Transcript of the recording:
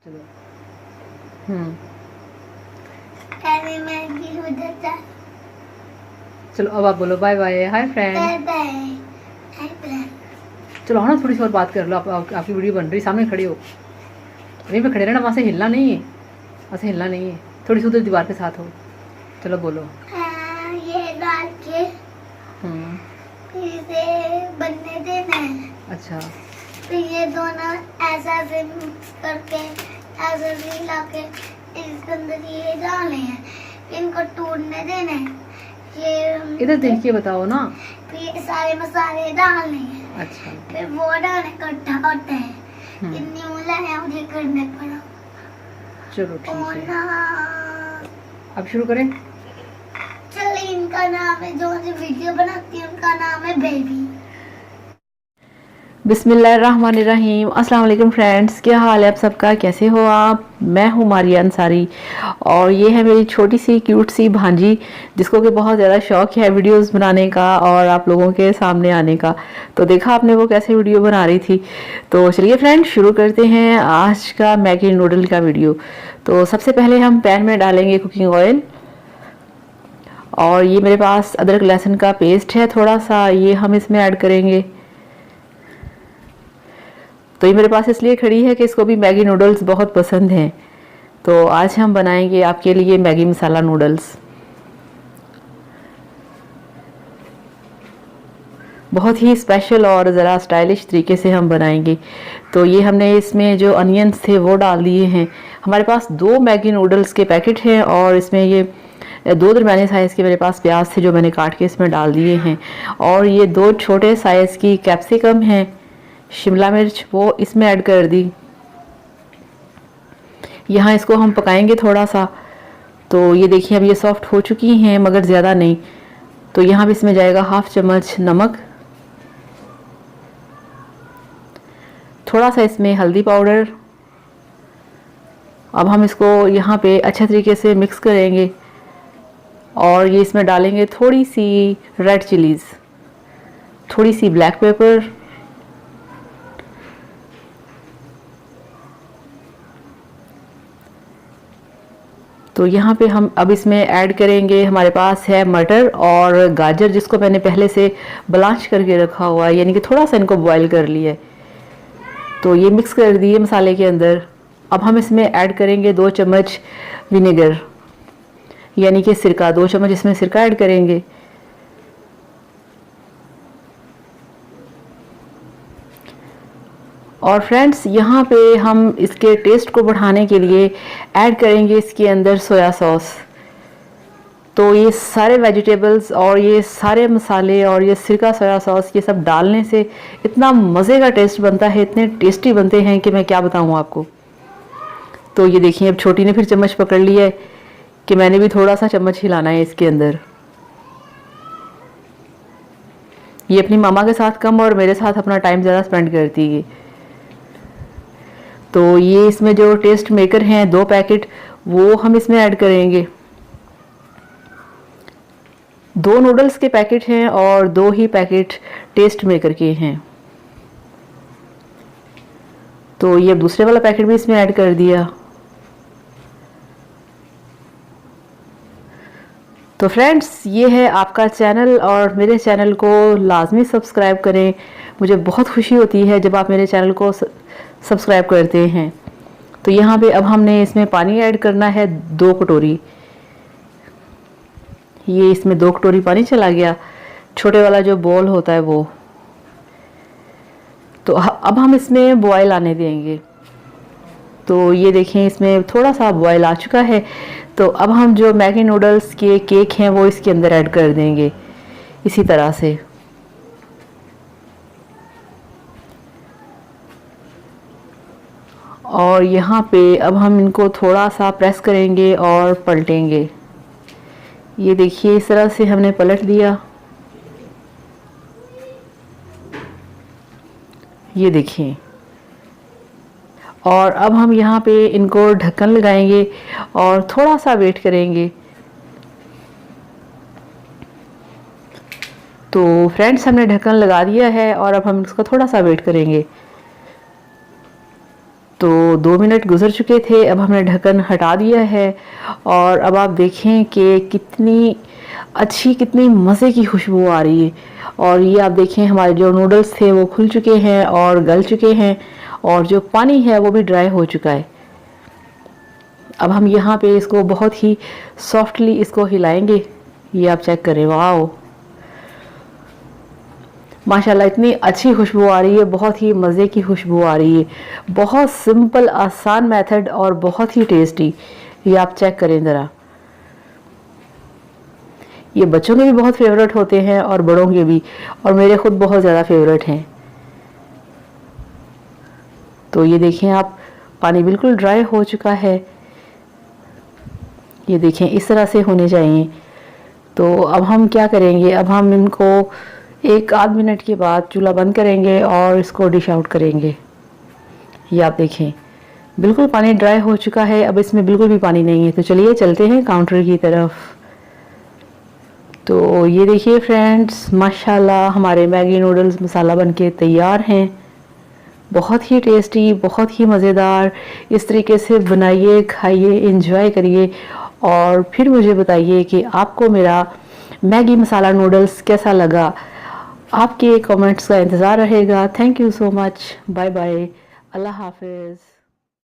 चलो। हम्म अरे मैगी हो जाता। चलो अब आप बोलो bye bye, hi friend. Bye bye. Hi friend. चलो हाँ ना, थोड़ी सी और बात कर लो। आपकी वीडियो बन रही, सामने खड़े हो, वहीं पे खड़े रहना, वहाँ से हिलना नहीं है, वहाँ से हिलना नहीं है, थोड़ी सी उधर दीवार के साथ हो। चलो बोलो। ये डाल के हम्म फिर इसे बनने देना है। अच्छा। फिर ये दोनों ऐसा से मिक्स करके ऐसा मिला के इसके अंदर ये डालने हैं, इनको टूटने देना है। ये इधर देख के बताओ ना। फिर ये सारे मसाले डालने हैं। अच्छा फिर वो डालने इकट्ठा होता है। इतनी उंगला है मुझे करने पड़ा। चलो ठीक है, ना अब शुरू करें। चलिए, इनका नाम है, जो मुझे वीडियो बनाती है उनका नाम है बेबी। बिस्मिल्लाहिर्रहमानिर्रहीम। अस्सलाम वालेकुम फ्रेंड्स, क्या हाल है आप सबका, कैसे हो आप। मैं हूँ मारिया अंसारी और ये है मेरी छोटी सी क्यूट सी भांजी, जिसको कि बहुत ज़्यादा शौक है वीडियोस बनाने का और आप लोगों के सामने आने का। तो देखा आपने वो कैसे वीडियो बना रही थी। तो चलिए फ्रेंड्स शुरू करते हैं आज का मैगी नूडल का वीडियो। तो सबसे पहले हम पैन में डालेंगे कुकिंग ऑयल, और ये मेरे पास अदरक लहसुन का पेस्ट है थोड़ा सा, ये हम इसमें ऐड करेंगे। तो ये मेरे पास इसलिए खड़ी है कि इसको भी मैगी नूडल्स बहुत पसंद हैं। तो आज हम बनाएंगे आपके लिए मैगी मसाला नूडल्स। बहुत ही स्पेशल और ज़रा स्टाइलिश तरीके से हम बनाएंगे। तो ये हमने इसमें जो अनियंस थे वो डाल दिए हैं। हमारे पास 2 मैगी नूडल्स के पैकेट हैं और इसमें ये 2 दरमियाने साइज़ के मेरे पास प्याज थे जो मैंने काट के इसमें डाल दिए हैं। और ये 2 छोटे साइज़ की कैप्सिकम हैं, शिमला मिर्च, वो इसमें ऐड कर दी। यहाँ इसको हम पकाएंगे थोड़ा सा। तो ये देखिए अब ये सॉफ्ट हो चुकी हैं मगर ज़्यादा नहीं। तो यहाँ भी इसमें जाएगा 1/2 चम्मच नमक, थोड़ा सा इसमें हल्दी पाउडर। अब हम इसको यहाँ पे अच्छे तरीके से मिक्स करेंगे और ये इसमें डालेंगे थोड़ी सी रेड चिलीज़, थोड़ी सी ब्लैक पेपर, तो यहाँ पे हम अब इसमें ऐड करेंगे, हमारे पास है मटर और गाजर, जिसको मैंने पहले से ब्लांच करके रखा हुआ है, यानी कि थोड़ा सा इनको बॉईल कर लिया है। तो ये मिक्स कर दिए मसाले के अंदर। अब हम इसमें ऐड करेंगे 2 चम्मच विनेगर, यानी कि सिरका, 2 चम्मच इसमें सिरका ऐड करेंगे। और फ्रेंड्स यहाँ पे हम इसके टेस्ट को बढ़ाने के लिए ऐड करेंगे इसके अंदर सोया सॉस। तो ये सारे वेजिटेबल्स और ये सारे मसाले और ये सिरका, सोया सॉस, ये सब डालने से इतना मज़े का टेस्ट बनता है, इतने टेस्टी बनते हैं कि मैं क्या बताऊँ आपको। तो ये देखिए अब छोटी ने फिर चम्मच पकड़ लिया है कि मैंने भी थोड़ा सा चम्मच हिलाना है इसके अंदर। ये अपनी मामा के साथ कम और मेरे साथ अपना टाइम ज़्यादा स्पेंड करती है। तो ये इसमें जो टेस्ट मेकर हैं 2 पैकेट, वो हम इसमें ऐड करेंगे। 2 नूडल्स के पैकेट हैं और 2 ही पैकेट टेस्ट मेकर के हैं। तो ये दूसरे वाला पैकेट भी इसमें ऐड कर दिया। तो फ्रेंड्स ये है आपका चैनल और मेरे चैनल को लाजमी सब्सक्राइब करें। मुझे बहुत खुशी होती है जब आप मेरे चैनल को सब्सक्राइब करते हैं। तो यहाँ पे अब हमने इसमें पानी ऐड करना है 2 कटोरी। ये इसमें 2 कटोरी पानी चला गया, छोटे वाला जो बॉल होता है वो। तो अब हम इसमें बॉयल आने देंगे। तो ये देखें इसमें थोड़ा सा बॉयल आ चुका है। तो अब हम जो मैगी नूडल्स के केक हैं वो इसके अंदर ऐड कर देंगे इसी तरह से। और यहाँ पे अब हम इनको थोड़ा सा प्रेस करेंगे और पलटेंगे। ये देखिए इस तरह से हमने पलट दिया। ये देखिए। और अब हम यहाँ पे इनको ढक्कन लगाएंगे और थोड़ा सा वेट करेंगे। तो फ्रेंड्स हमने ढक्कन लगा दिया है और अब हम इसको थोड़ा सा वेट करेंगे। तो 2 मिनट गुजर चुके थे। अब हमने ढक्कन हटा दिया है और अब आप देखें कि कितनी अच्छी, कितनी मज़े की खुशबू आ रही है। और ये आप देखें हमारे जो नूडल्स थे वो खुल चुके हैं और गल चुके हैं और जो पानी है वो भी ड्राई हो चुका है। अब हम यहाँ पे इसको बहुत ही सॉफ्टली इसको हिलाएंगे। ये आप चेक करें, वाओ माशाल्लाह इतनी अच्छी खुशबू आ रही है, बहुत ही मज़े की खुशबू आ रही है। बहुत सिंपल आसान मेथड और बहुत ही टेस्टी। ये आप चेक करें ज़रा। ये बच्चों के भी बहुत फेवरेट होते हैं और बड़ों के भी, और मेरे खुद बहुत ज़्यादा फेवरेट हैं। तो ये देखें आप, पानी बिल्कुल ड्राई हो चुका है। ये देखें इस तरह से होने चाहिए। तो अब हम क्या करेंगे, अब हम इनको 1 आध मिनट के बाद चूल्हा बंद करेंगे और इसको डिश आउट करेंगे। ये आप देखें बिल्कुल पानी ड्राई हो चुका है, अब इसमें बिल्कुल भी पानी नहीं है। तो चलिए चलते हैं काउंटर की तरफ। तो ये देखिए फ्रेंड्स, माशाल्लाह हमारे मैगी नूडल्स मसाला बनके तैयार हैं। बहुत ही टेस्टी, बहुत ही मज़ेदार। इस तरीके से बनाइए, खाइए, एंजॉय करिए और फिर मुझे बताइए कि आपको मेरा मैगी मसाला नूडल्स कैसा लगा। आपके कमेंट्स का इंतज़ार रहेगा। Thank you so much. Bye bye. Allah हाफिज़।